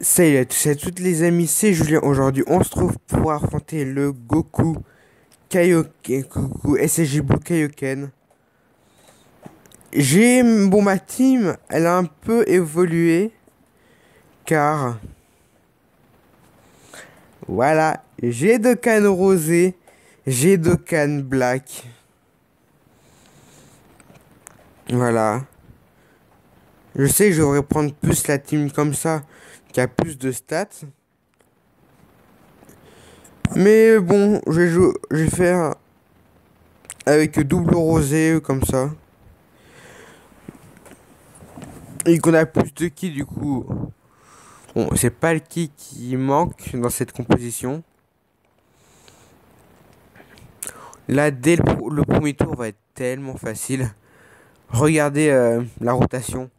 Salut à toutes les amis, c'est Julien. Aujourd'hui, on se trouve pour affronter le Goku Kaioken, Goku SSJ Blue Kaioken. Bon, ma team, elle a un peu évolué, car, voilà, j'ai Dokkan Rosé, j'ai Dokkan Black. Voilà. Je sais que je devrais prendre plus la team comme ça, qui a plus de stats. Mais bon, je vais faire avec double rosé, comme ça. Et qu'on a plus de ki du coup. Bon, c'est pas le ki qui manque dans cette composition. Là, dès le premier tour va être tellement facile. Regardez la rotation.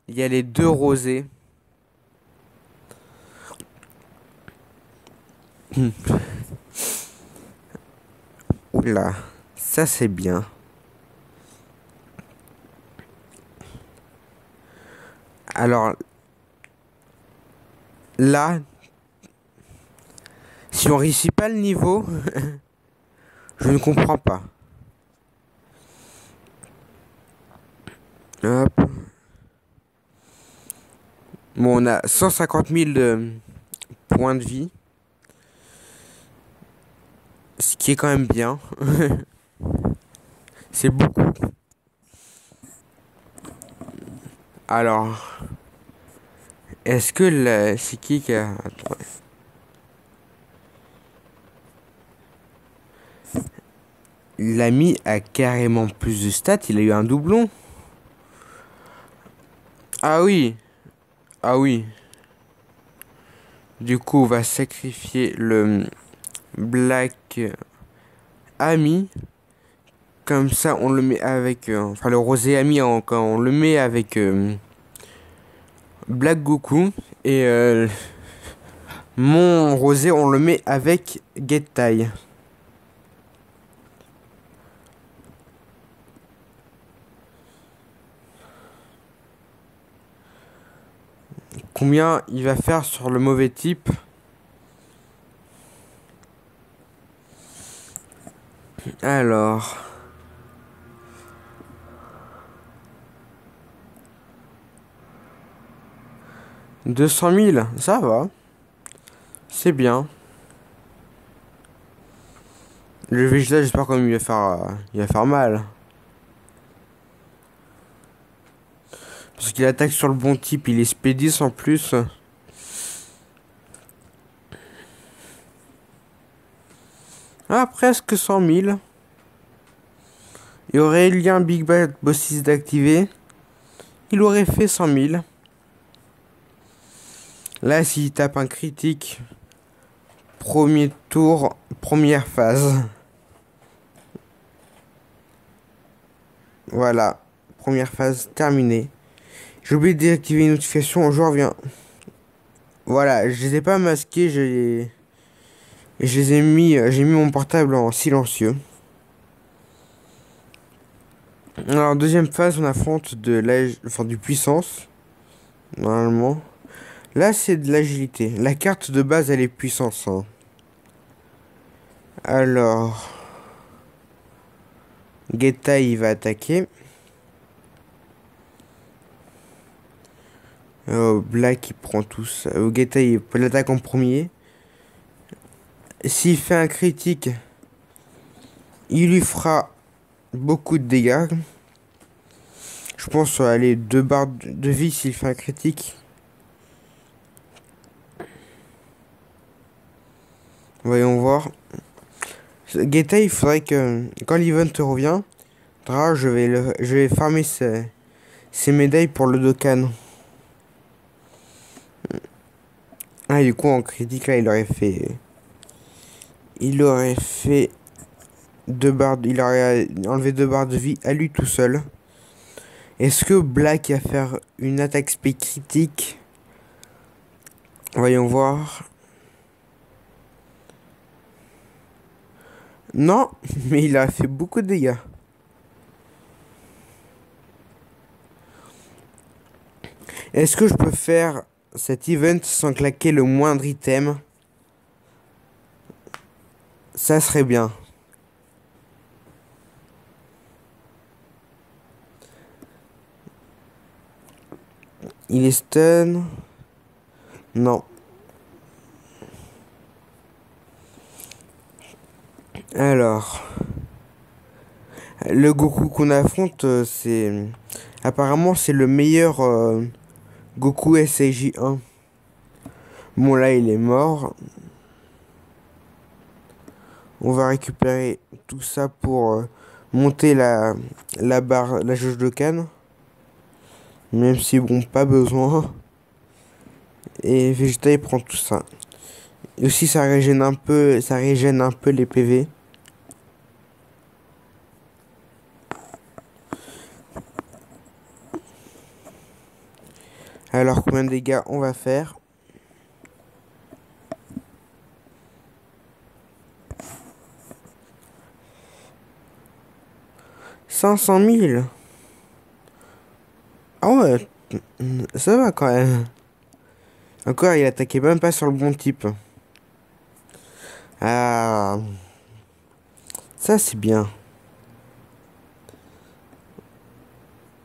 Il y a les deux rosés. Oula, ça c'est bien. Alors là, si on réussit pas le niveau, je ne comprends pas. Hop. Bon, on a 150 000 points de vie. Ce qui est quand même bien. C'est beaucoup. Alors, est-ce que c'est qui a... Attends. L'ami a carrément plus de stats, il a eu un doublon. Ah oui, ah oui. Du coup, on va sacrifier le Black Ami. Comme ça, on le met avec... enfin, le Rosé Ami, quand on le met avec Black Goku. Et mon Rosé, on le met avec Getai. Combien il va faire sur le mauvais type? Alors... 200 000, ça va. C'est bien. Le Vegeta, j'espère quand même il va faire mal. Parce qu'il attaque sur le bon type, il est Spédis en plus. Ah, presque 100 000. Et Aurélien Big Bad Bossis d'activer. Il aurait fait 100 000. Là, s'il tape un critique, premier tour, première phase. Voilà, première phase terminée. J'ai oublié de désactiver les notifications, je reviens. Voilà, je les ai pas masqués, je les ai mis, j'ai mis mon portable en silencieux. Alors, deuxième phase, on affronte du puissance. Normalement. Là, c'est de l'agilité. La carte de base, elle est puissance. Hein. Alors... Getai, il va attaquer. Black, il prend tout ça. Getai, il l'attaque en premier. S'il fait un critique, il lui fera beaucoup de dégâts. Je pense aller 2 barres de vie s'il fait un critique. Voyons voir. Getai, il faudrait que quand l'event revient, je vais farmer ses médailles pour le Dokkan. Ah, du coup, en critique, là, il aurait fait 2 barres, il aurait enlevé 2 barres de vie à lui tout seul. Est-ce que Black va faire une attaque speed critique? Voyons voir. Non, mais il a fait beaucoup de dégâts. Est-ce que je peux faire cet event sans claquer le moindre item. Ça serait bien. Il est stun. Non. Alors. Le Goku qu'on affronte, c'est... Apparemment, c'est le meilleur Goku SAJ1. Bon, là, il est mort. On va récupérer tout ça pour monter la barre, la jauge de canne. Même si, bon, pas besoin. Et Vegeta, il prend tout ça. Et aussi, ça régène un peu les PV. Alors, combien de dégâts on va faire? « 500 000 ». Ah ouais, ça va quand même. Encore, il attaquait même pas sur le bon type. Ah, ça c'est bien.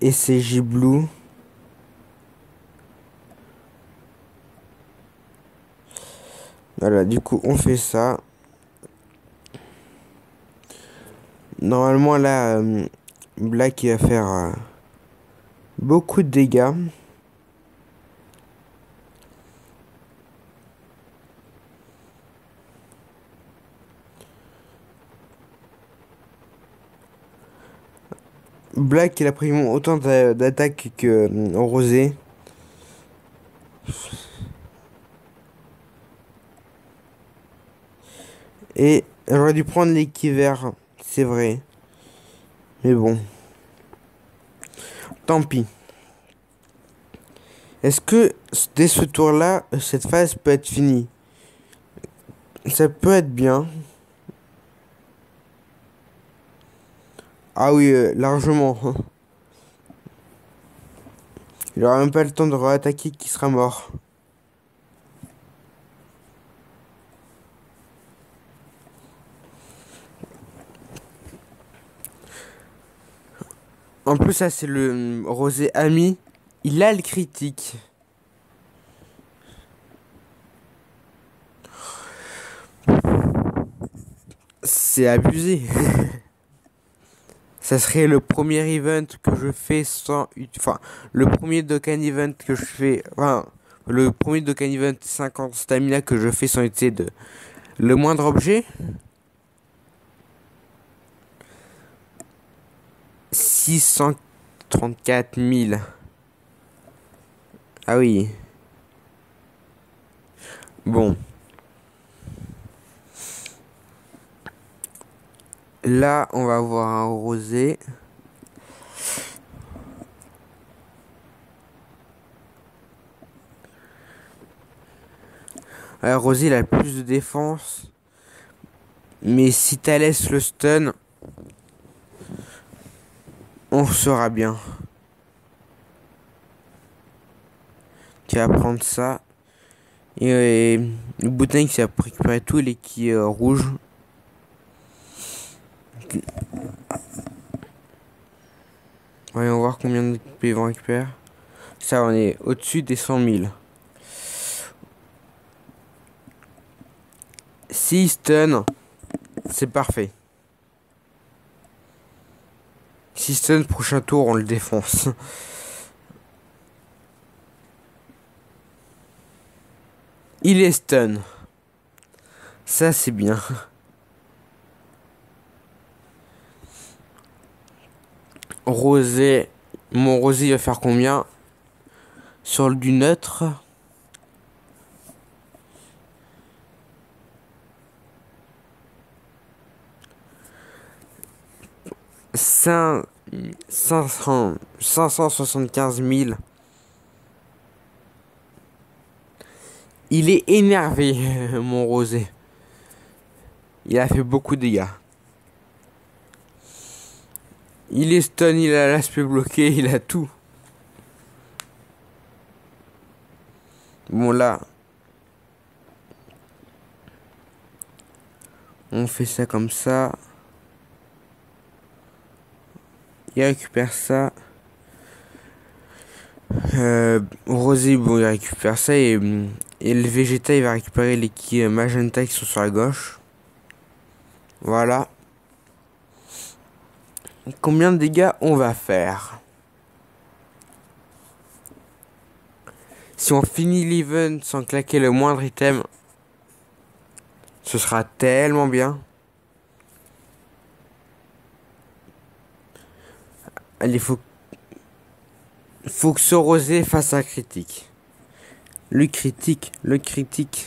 Et c'est J-Blue. Voilà, du coup, on fait ça. Normalement, là, Black, il va faire beaucoup de dégâts. Black, il a pris autant d'attaques que Rosé. Et j'aurais dû prendre l'équivalent, c'est vrai. Mais bon. Tant pis. Est-ce que dès ce tour-là, cette phase peut être finie? Ça peut être bien. Ah oui, largement. Il aura même pas le temps de réattaquer qui sera mort. En plus, ça c'est le Rosé ami. Il a le critique. C'est abusé. Ça serait le premier event que je fais sans... Enfin, le premier Dokkan event que je fais... Enfin, le premier Dokkan event 50 stamina que je fais sans utiliser de... Le moindre objet. 634 000. Ah oui. Bon. Là, on va avoir un Rosé. Alors, Rosé, il a le plus de défense. Mais si t'as laisse le stun, on sera bien. Tu vas prendre ça. Et le boutin qui va récupérer tous les qui rouges. Voyons voir combien de PV on récupère. Ça, on est au-dessus des 100 000. 6 stun, c'est parfait. 6 stun, prochain tour, on le défonce. Il est stun. Ça, c'est bien. Rosé. Mon Rosé, il va faire combien? Sur le du neutre. Cinq 575 000. Il est énervé, mon Rosé. Il a fait beaucoup de dégâts. Il est stun, il a l'aspect bloqué, il a tout. Bon là, on fait ça comme ça. Il récupère ça. Rosé, bon, il récupère ça et le Vegeta, il va récupérer les qui magenta qui sont sur la gauche. Voilà. Combien de dégâts on va faire? Si on finit l'event sans claquer le moindre item, ce sera tellement bien. Allez, faut que ce rosé fasse un critique. Le critique, le critique.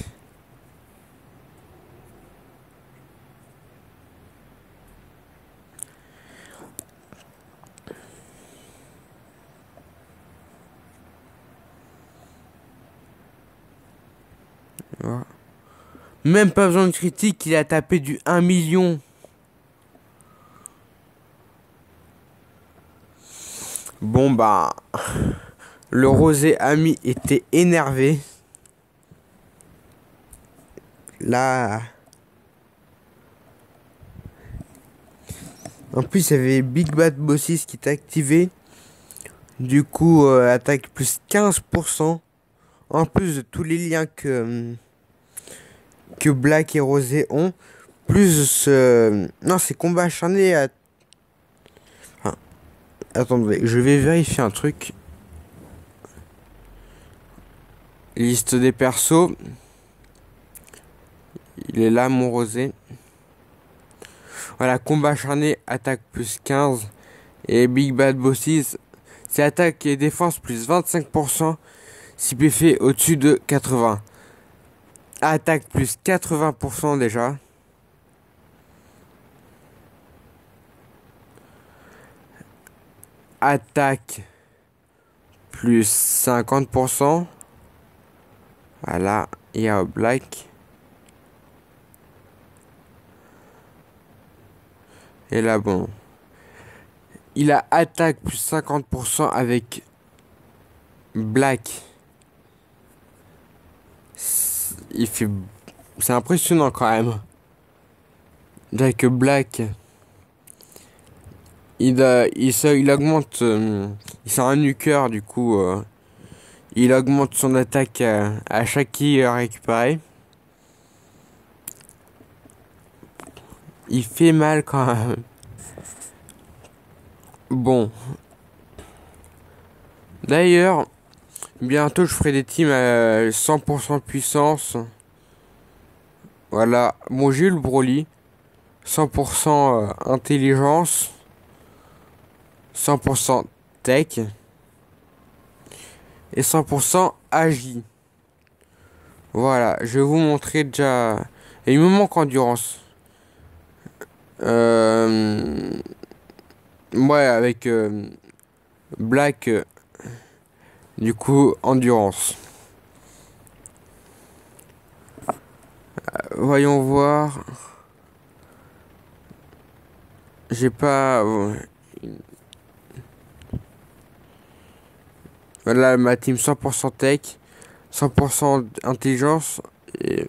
Voilà. Même pas besoin de critique, il a tapé du 1 million. Bon bah, le rosé ami était énervé. Là, en plus il y avait Big Bad Bossis qui était activé. Du coup, attaque plus 15%. En plus de tous les liens que Black et Rosé ont. Plus... non, c'est combat acharné à... Enfin, attendez, je vais vérifier un truc. Liste des persos. Il est là, mon Rosé. Voilà, combat acharné, attaque plus 15. Et Big Bad Bosses, c'est attaque et défense plus 25%. Si PF au-dessus de 80. Attaque plus 80% déjà. Attaque plus 50%. Voilà, il y a Black. Et là, bon. Il a attaque plus 50% avec Black. Il fait... C'est impressionnant quand même. Déjà que Black... Il augmente... c'est un nuker, du coup... il augmente son attaque à chaque qui récupéré. Il fait mal quand même. Bon. D'ailleurs, bientôt je ferai des teams à 100% puissance. Voilà. Bon, j'ai eu le Broly. 100% intelligence. 100% tech. Et 100% agi. Voilà. Je vais vous montrer déjà. Et il me manque endurance. Ouais, avec Black. Du coup, endurance. Voyons voir. J'ai pas... Voilà ma team 100% tech, 100% intelligence et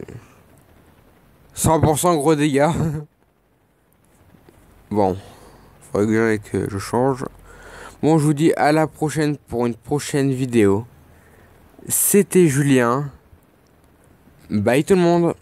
100% gros dégâts. Bon, faudrait que je change. Bon, je vous dis à la prochaine pour une prochaine vidéo. C'était Julien. Bye tout le monde.